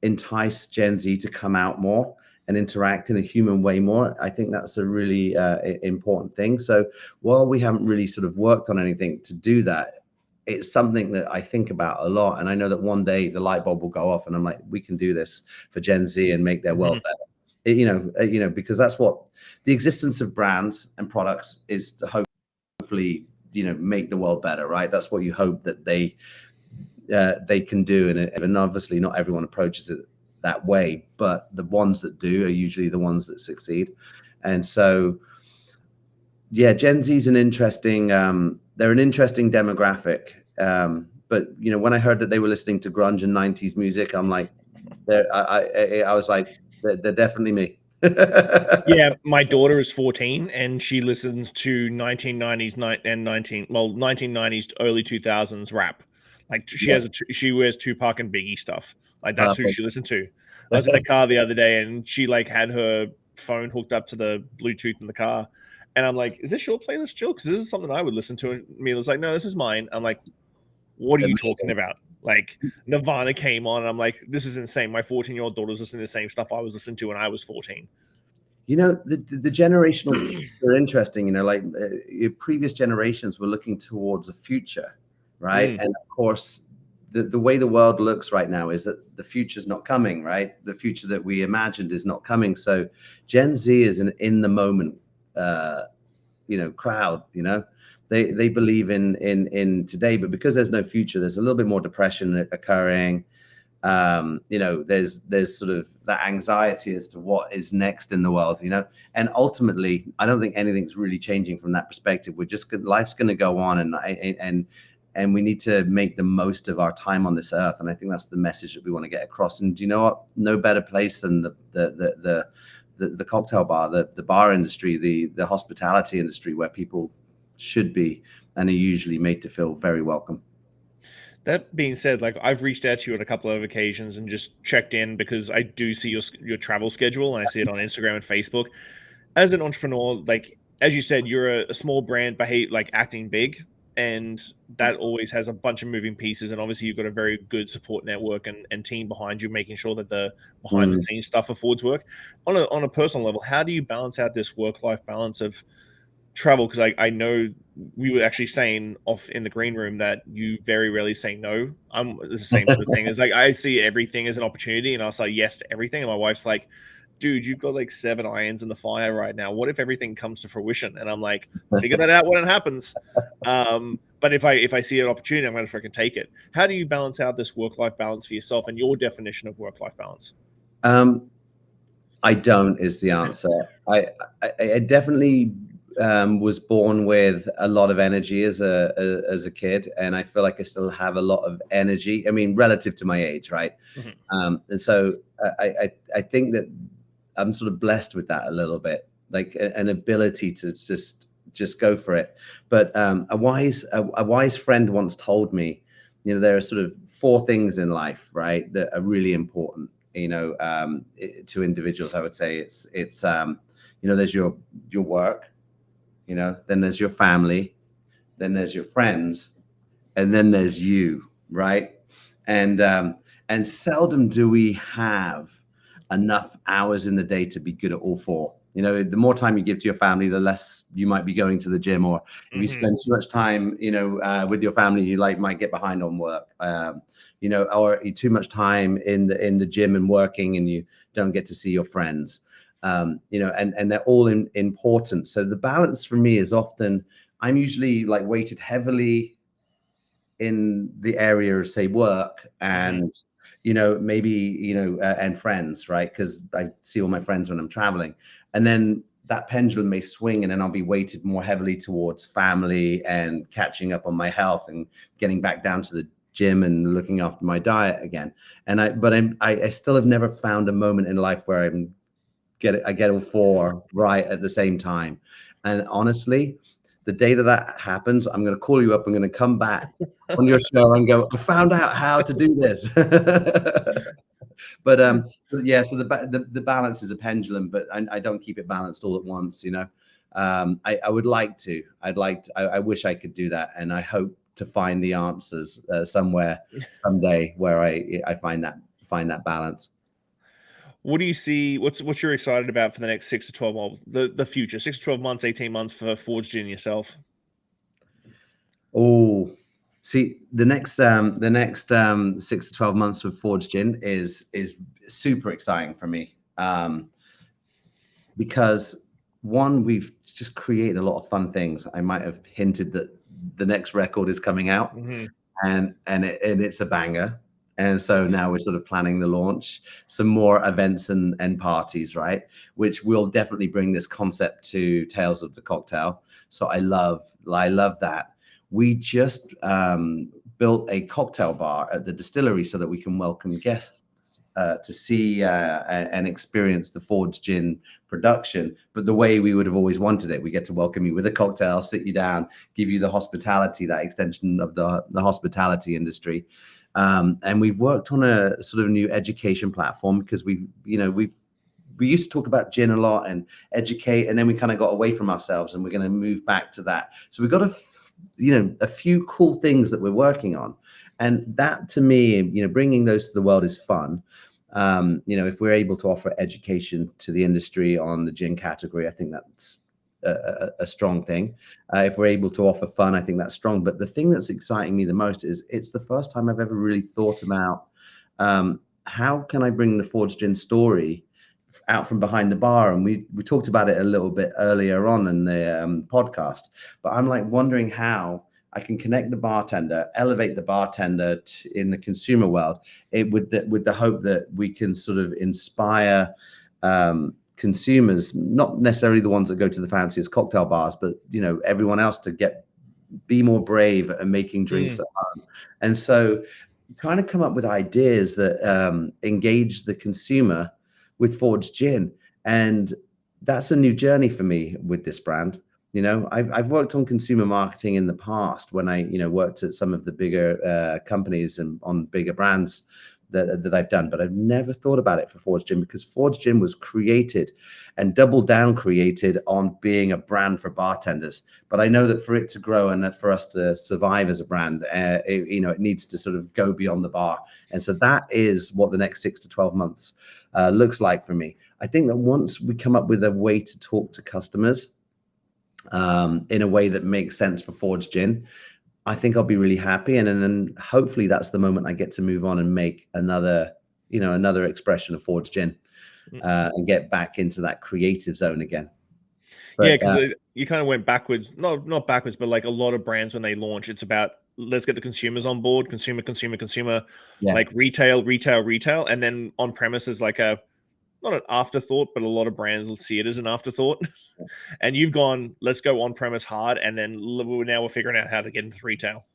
S2: entice Gen Z to come out more and interact in a human way more, I think that's a really important thing. So while we haven't really sort of worked on anything to do that, it's something that I think about a lot. And I know that one day the light bulb will go off and I'm like, we can do this for Gen Z and make their world better. Because that's what the existence of brands and products is, to hopefully, make the world better, right? That's what you hope that they can do. And obviously not everyone approaches it that way, but the ones that do are usually the ones that succeed. And so, yeah, Gen Z is an interesting, they're an interesting demographic. But when I heard that they were listening to grunge and 90s music, I'm like, I was like, they're definitely me.
S1: Yeah, my daughter is 14 and she listens to 1990s and 1990s to early 2000s rap. Like
S2: Yeah,
S1: she wears Tupac and Biggie stuff. Like that's who
S2: perfect.
S1: she listened to. I was in the car the other day and she like had her phone hooked up to the Bluetooth in the car. And I'm like, is this your playlist, Jill? Because this is something I would listen to. And Mila's like, no, this is mine. I'm like, what are you talking
S2: Amazing.
S1: about? Like Nirvana came on and I'm like, this is insane. My 14-year-old daughter's listening to the same stuff I was listening to when I was 14.
S2: The generational cues are interesting. Previous generations were looking towards a future, right? And of course, the way the world looks right now is that the future's not coming, right? The future that we imagined is not coming. So Gen Z is an in the moment, crowd. They believe in today, but because there's no future, there's a little bit more depression occurring. There's sort of that anxiety as to what is next in the world, and ultimately, I don't think anything's really changing from that perspective. Life's going to go on, and we need to make the most of our time on this earth. And I think that's the message that we want to get across. And do you know what? No better place than the cocktail bar, the bar industry, the hospitality industry, where people should be and are usually made to feel very welcome.
S1: That being said, like I've reached out to you on a couple of occasions and just checked in because I do see your travel schedule and I see it on Instagram and Facebook. As an entrepreneur, like as you said, you're a small brand, behave like acting big, and that always has a bunch of moving pieces. And obviously, you've got a very good support network and team behind you, making sure that the behind the
S2: Mm.
S1: scenes stuff affords work. On a personal level, how do you balance out this work life balance of travel? Because I know we were actually saying off in the green room that you very rarely say no. I'm the same sort of thing. It's like I see everything as an opportunity and I'll say yes to everything. And my wife's like, dude, you've got like 7 irons in the fire right now. What if everything comes to fruition? And I'm like, figure that out when it happens. But if I see an opportunity, I'm gonna freaking take it. How do you balance out this work-life balance for yourself and your definition of work-life balance?
S2: Um, I don't is the answer. I definitely was born with a lot of energy as a kid, and I feel like I still have a lot of energy. I mean, relative to my age, right?
S1: Mhm.
S2: And so I think that I'm sort of blessed with that a little bit, like an ability to just go for it. But a wise friend once told me, there are sort of 4 things in life, right, that are really important, to individuals. I would say it's there's your work, then there's your family, then there's your friends, and then there's you, right? And seldom do we have enough hours in the day to be good at all 4. You know, the more time you give to your family, the less you might be going to the gym. Or if you spend too much time, you know, with your family, you might get behind on work. You know, or too much time in the gym and working, and you don't get to see your friends. You know, and they're all important. So the balance for me is often, I'm usually like weighted heavily in the area of, say, work and you know, maybe, you know, and friends, right? Because I see all my friends when I'm traveling, and then that pendulum may swing, and then I'll be weighted more heavily towards family and catching up on my health and getting back down to the gym and looking after my diet again. And I still have never found a moment in life where I get all four right at the same time. And honestly, the day that happens, I'm going to call you up. I'm going to come back on your show and go, I found out how to do this. But yeah, so the balance is a pendulum, but I don't keep it balanced all at once. You know, I would like to. I wish I could do that, and I hope to find the answers somewhere someday where I find that balance.
S1: What do you see? What you're excited about for the next 6 to 12 months? The future, 6 to 12 months, 18 months for Forge Gin yourself.
S2: Oh, see, the next 6 to 12 months with Forge Gin is super exciting for me. Because one, we've just created a lot of fun things. I might have hinted that the next record is coming out, and it's a banger. And so now we're sort of planning the launch, some more events and parties, right? Which will definitely bring this concept to Tales of the Cocktail. So I love that. We just built a cocktail bar at the distillery so that we can welcome guests to see and experience the Forge Gin production, but the way we would have always wanted it. We get to welcome you with a cocktail, sit you down, give you the hospitality, that extension of the hospitality industry. And we've worked on a sort of new education platform, because we used to talk about gin a lot and educate, and then we kind of got away from ourselves, and we're going to move back to that. So we've got a few cool things that we're working on. And that, to me, you know, bringing those to the world is fun. You know, if we're able to offer education to the industry on the gin category, I think that's a strong thing. If we're able to offer fun, I think that's strong. But the thing that's exciting me the most is it's the first time I've ever really thought about how can I bring the Forge Gin story out from behind the bar. And we talked about it a little bit earlier on in the podcast, but I'm like wondering how I can connect the bartender, elevate the bartender in the consumer world, with the hope that we can sort of inspire consumers, not necessarily the ones that go to the fanciest cocktail bars, but you know, everyone else to be more brave at making drinks at home. And so trying to come up with ideas that engage the consumer with Forge Gin. And that's a new journey for me with this brand. You know, I've worked on consumer marketing in the past when I, you know, worked at some of the bigger companies and on bigger brands that I've done, but I've never thought about it for Forge Gin, because Forge Gin was created and doubled down created on being a brand for bartenders. But I know that for it to grow and that for us to survive as a brand, it needs to sort of go beyond the bar. And so that is what the next 6 to 12 months looks like for me. I think that once we come up with a way to talk to customers in a way that makes sense for Forge Gin, I think I'll be really happy. And then hopefully that's the moment I get to move on and make another expression of Forge Gin and get back into that creative zone again.
S1: But, yeah, because you kind of went backwards, not backwards, but like a lot of brands when they launch, it's about let's get the consumers on board, consumer, like retail, and then on premise is like not an afterthought, but a lot of brands will see it as an afterthought. And you've gone, let's go on premise hard, and then now we're figuring out how to get into retail.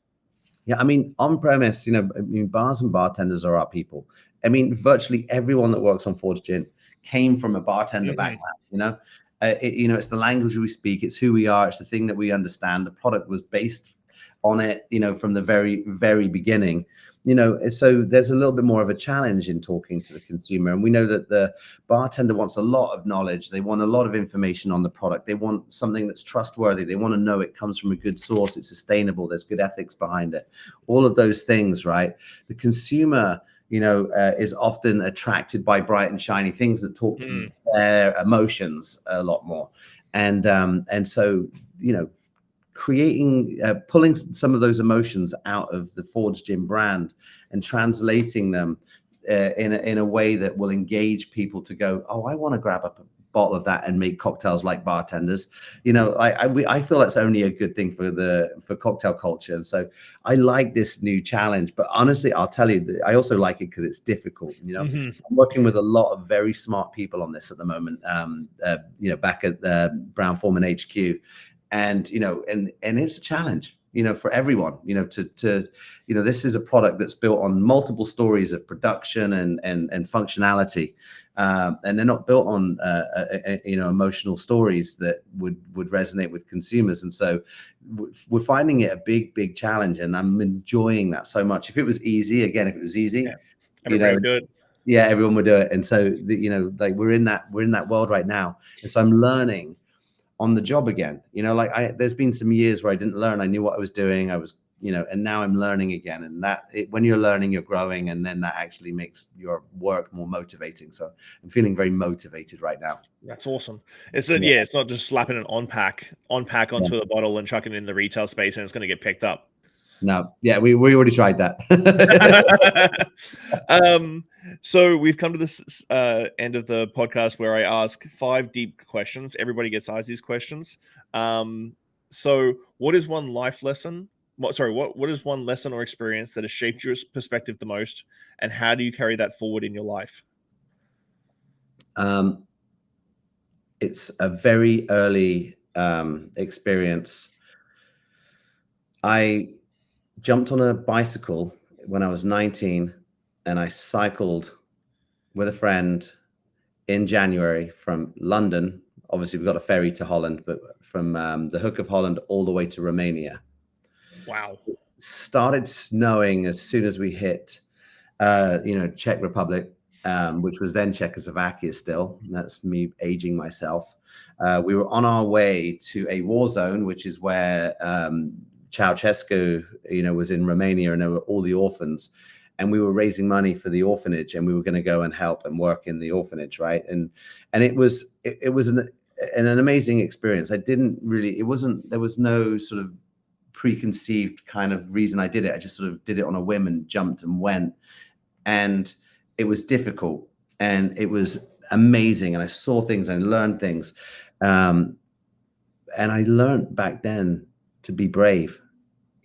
S2: Yeah, I mean, on premise, you know, I mean, bars and bartenders are our people. I mean, virtually everyone that works on Forge Gin came from a bartender background. You know, it's the language we speak, it's who we are, it's the thing that we understand. The product was based on it, you know, from the very, very beginning. You know, so there's a little bit more of a challenge in talking to the consumer. And we know that the bartender wants a lot of knowledge. They want a lot of information on the product. They want something that's trustworthy. They want to know it comes from a good source. It's sustainable. There's good ethics behind it. All of those things, right? The consumer, is often attracted by bright and shiny things that talk to their emotions a lot more. And so, creating, pulling some of those emotions out of the Forge Gym brand and translating them in a way that will engage people to go, oh, I want to grab up a bottle of that and make cocktails like bartenders. I feel that's only a good thing for cocktail culture. And so I like this new challenge, but honestly, I'll tell you that I also like it because it's difficult. I'm working with a lot of very smart people on this at the moment, back at Brown Forman HQ. And it's a challenge, for everyone, this is a product that's built on multiple stories of production and functionality. And they're not built on, emotional stories that would resonate with consumers. And so we're finding it a big challenge, and I'm enjoying that so much. If it was easy,
S1: everybody would do it.
S2: Yeah, everyone would do it. And so, we're in that world right now. And so I'm learning on the job again. There's been some years where I didn't learn. I knew what I was doing. I was, and now I'm learning again. And when you're learning, you're growing, and then that actually makes your work more motivating. So I'm feeling very motivated right now.
S1: That's awesome. It's not just slapping an on pack onto the bottle and chucking it in the retail space and it's going to get picked up.
S2: No, yeah, we already tried that.
S1: So we've come to this end of the podcast where I ask 5 deep questions. Everybody gets asked these questions. So what is one life lesson? What is one lesson or experience that has shaped your perspective the most, and how do you carry that forward in your life?
S2: It's a very early experience. I jumped on a bicycle when I was 19, and I cycled with a friend in January from London. Obviously, we got a ferry to Holland, but from the Hook of Holland all the way to Romania.
S1: Wow.
S2: It started snowing as soon as we hit, Czech Republic, which was then Czechoslovakia still. That's me aging myself. We were on our way to a war zone, which is where Ceausescu, was in Romania, and there were all the orphans, and we were raising money for the orphanage, and we were going to go and help and work in the orphanage, right? And it was an amazing experience. There was no sort of preconceived kind of reason I did it. I just sort of did it on a whim and jumped and went, and it was difficult, and it was amazing, and I saw things and learned things, and I learned back then to be brave.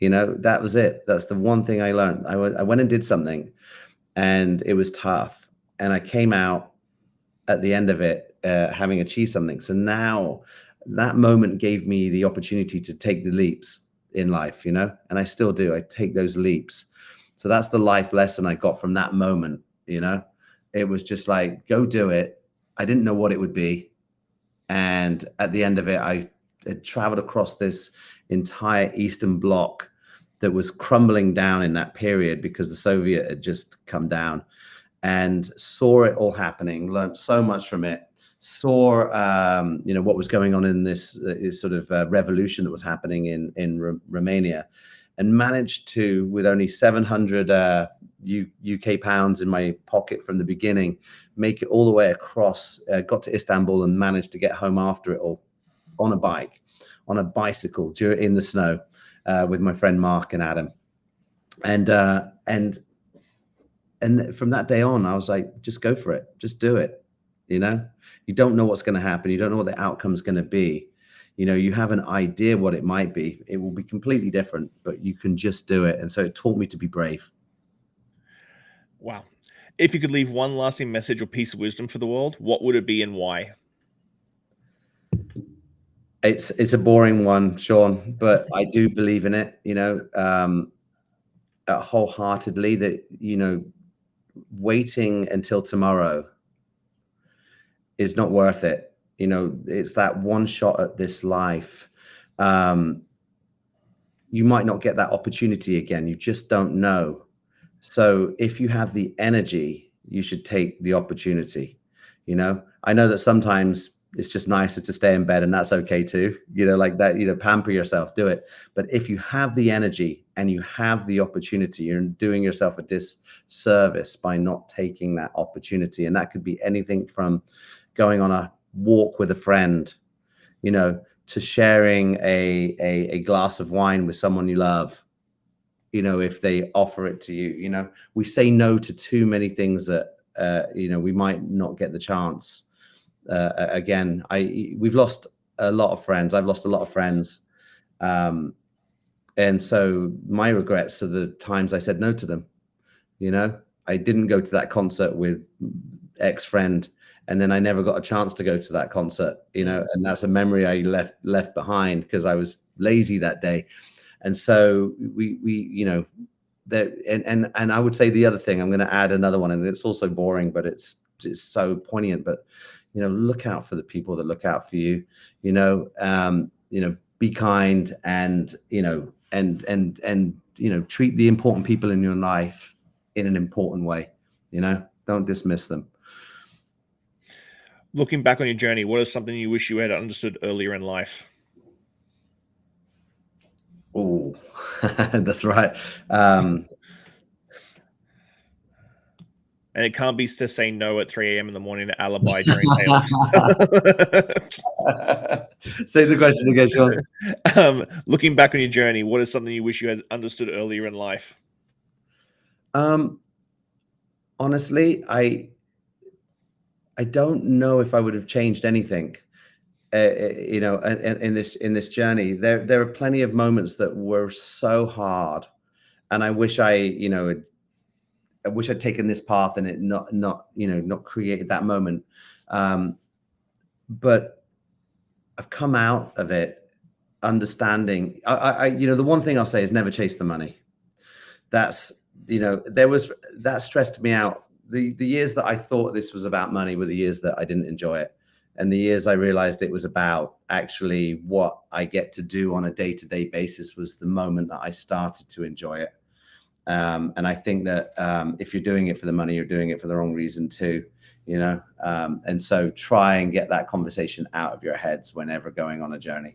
S2: That was it. That's the one thing I learned. I went and did something, and it was tough, and I came out at the end of it having achieved something. So now that moment gave me the opportunity to take the leaps in life, and I still do. I take those leaps. So that's the life lesson I got from that moment. It was just like, go do it. I didn't know what it would be. And at the end of it, I had traveled across this entire Eastern Bloc that was crumbling down in that period because the Soviet had just come down, and saw it all happening, learned so much from it, saw, what was going on in this sort of revolution that was happening in Romania, and managed to, with only 700 UK pounds in my pocket from the beginning, make it all the way across, got to Istanbul, and managed to get home after it all on a bicycle in the snow with my friend Mark and Adam. And from that day on, I was like, just go for it. Just do it. You don't know what's going to happen. You don't know what the outcome's going to be. You have an idea what it might be. It will be completely different, but you can just do it. And so it taught me to be brave.
S1: Wow. If you could leave one lasting message or piece of wisdom for the world, what would it be and why?
S2: It's a boring one, Shawn, but I do believe in it, wholeheartedly, that, waiting until tomorrow is not worth it. It's that one shot at this life. You might not get that opportunity again. You just don't know. So if you have the energy, you should take the opportunity. I know that sometimes, it's just nicer to stay in bed, and that's okay too. Like that, pamper yourself, do it. But if you have the energy and you have the opportunity, you're doing yourself a disservice by not taking that opportunity. And that could be anything from going on a walk with a friend, to sharing a glass of wine with someone you love, if they offer it to you. We say no to too many things that, we might not get the chance. Again, we've lost a lot of friends. I've lost a lot of friends. And so my regrets are the times I said no to them. I didn't go to that concert with ex-friend, and then I never got a chance to go to that concert, and that's a memory I left behind because I was lazy that day. And so we there, and I would say the other thing, I'm going to add another one, and it's also boring, but it's so poignant. But look out for the people that look out for you. Be kind, and treat the important people in your life in an important way. Don't dismiss them.
S1: Looking back on your journey, what is something you wish you had understood earlier in life?
S2: Oh, that's right.
S1: And it can't be to say no at 3 a.m. in the morning to alibi during chaos.
S2: Say the question again, Shawn.
S1: Looking back on your journey, what is something you wish you had understood earlier in life?
S2: Honestly, I don't know if I would have changed anything. In this journey, there are plenty of moments that were so hard, and I wish I wish I'd taken this path and it not created that moment. But I've come out of it understanding. The one thing I'll say is never chase the money. That's that stressed me out. The years that I thought this was about money were the years that I didn't enjoy it. And the years I realized it was about actually what I get to do on a day-to-day basis was the moment that I started to enjoy it. And I think that if you're doing it for the money, you're doing it for the wrong reason too, and so try and get that conversation out of your heads whenever going on a journey,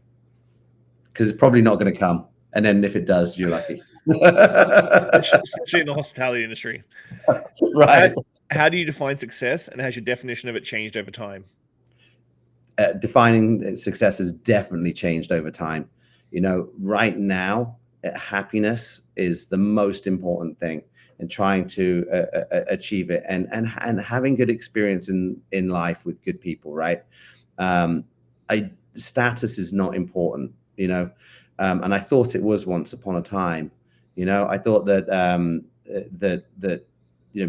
S2: because it's probably not going to come. And then if it does, you're lucky.
S1: Especially in the hospitality industry.
S2: Right.
S1: How do you define success, and has your definition of it changed over time?
S2: Defining success has definitely changed over time. Right now, happiness is the most important thing, and trying to achieve it, and having good experience in life with good people, right? Status is not important, and I thought it was once upon a time. I thought that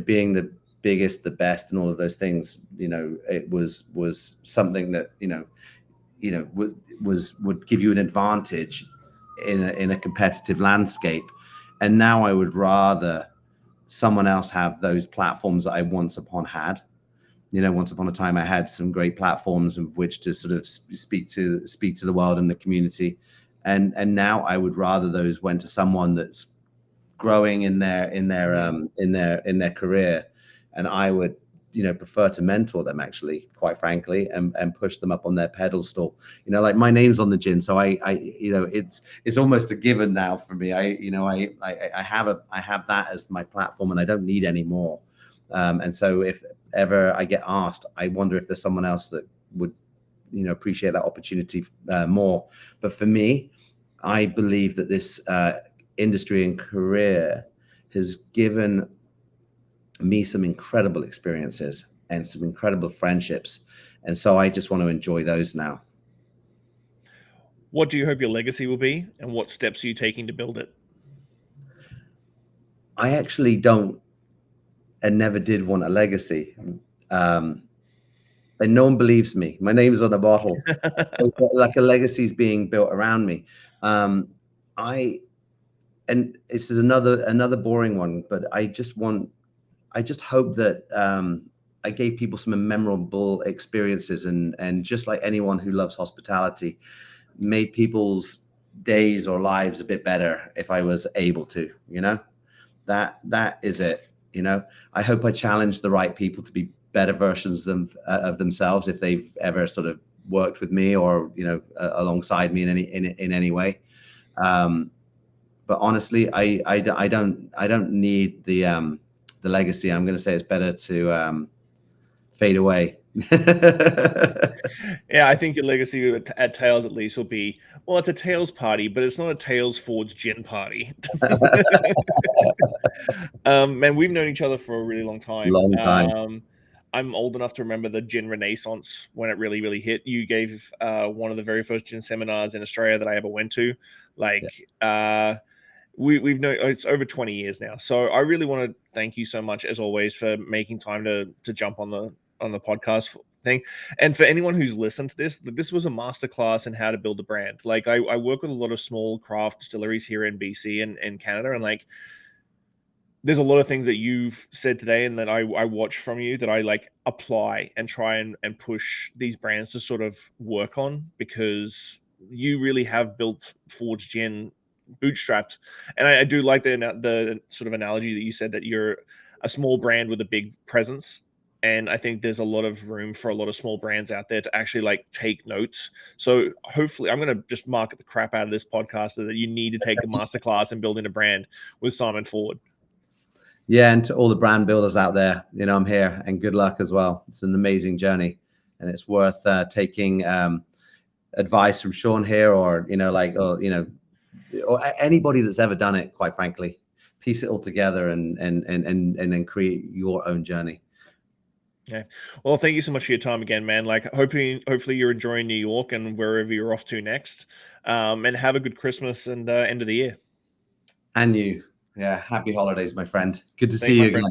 S2: being the biggest, the best, and all of those things, it was something that would give you an advantage in a competitive landscape. And now I would rather someone else have those platforms that I once upon had. Once upon a time, I had some great platforms of which to sort of speak to the world and the community, and now I would rather those went to someone that's growing in their career, and I would prefer to mentor them, actually, quite frankly, and push them up on their pedestal. Like my name's on the gin, so I it's almost a given now for me. I have that as my platform, and I don't need any more. And so if ever I get asked, I wonder if there's someone else that would appreciate that opportunity more. But for me, I believe that this industry and career has given me some incredible experiences and some incredible friendships, and so I just want to enjoy those now.
S1: What do you hope your legacy will be, and what steps are you taking to build it?
S2: I actually don't, and never did, want a legacy. And no one believes me. My name's on a bottle. Like a legacy is being built around me. And this is another boring one, but I just hope that I gave people some memorable experiences, and just like anyone who loves hospitality, made people's days or lives a bit better if I was able to. That is it. I hope I challenge the right people to be better versions of themselves if they've ever sort of worked with me or, alongside me in any way. But honestly, I don't need the legacy. I'm going to say it's better to fade away.
S1: Yeah, I think your legacy at Tails at least will be, well, it's a Tails party, but it's not a Tails Forge gin party. Man, we've known each other for a really long time.
S2: Long time.
S1: I'm old enough to remember the gin renaissance when it really, really hit. You gave one of the very first gin seminars in Australia that I ever went to. We've known, it's over 20 years now. So I really want to thank you so much, as always, for making time to jump on the podcast thing. And for anyone who's listened to this was a masterclass in how to build a brand. Like I work with a lot of small craft distilleries here in BC and Canada, and like there's a lot of things that you've said today and that I watch from you that I like apply and try and push these brands to sort of work on, because you really have built Forge Gin bootstrapped. And I do like the sort of analogy that you said, that you're a small brand with a big presence. And I think there's a lot of room for a lot of small brands out there to actually like take notes. So hopefully I'm going to just market the crap out of this podcast, so that you need to take a masterclass in building a brand with Simon Ford.
S2: Yeah, and to all the brand builders out there, I'm here, and good luck as well. It's an amazing journey, and it's worth taking advice from Shawn here, or or anybody that's ever done it. Quite frankly, piece it all together and then create your own journey.
S1: Yeah. Well, thank you so much for your time again, man. Like, hopefully you're enjoying New York and wherever you're off to next. And have a good Christmas and end of the year.
S2: And you. Yeah. Happy holidays, my friend. Good to see you again.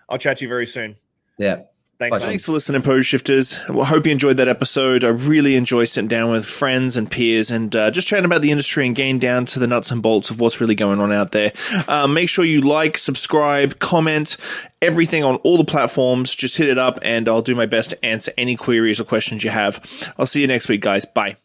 S1: I'll chat to you very soon.
S2: Yeah.
S1: Thanks for listening, Pose Shifters. Well, I hope you enjoyed that episode. I really enjoy sitting down with friends and peers and just chatting about the industry and getting down to the nuts and bolts of what's really going on out there. Make sure you like, subscribe, comment, everything on all the platforms. Just hit it up and I'll do my best to answer any queries or questions you have. I'll see you next week, guys. Bye.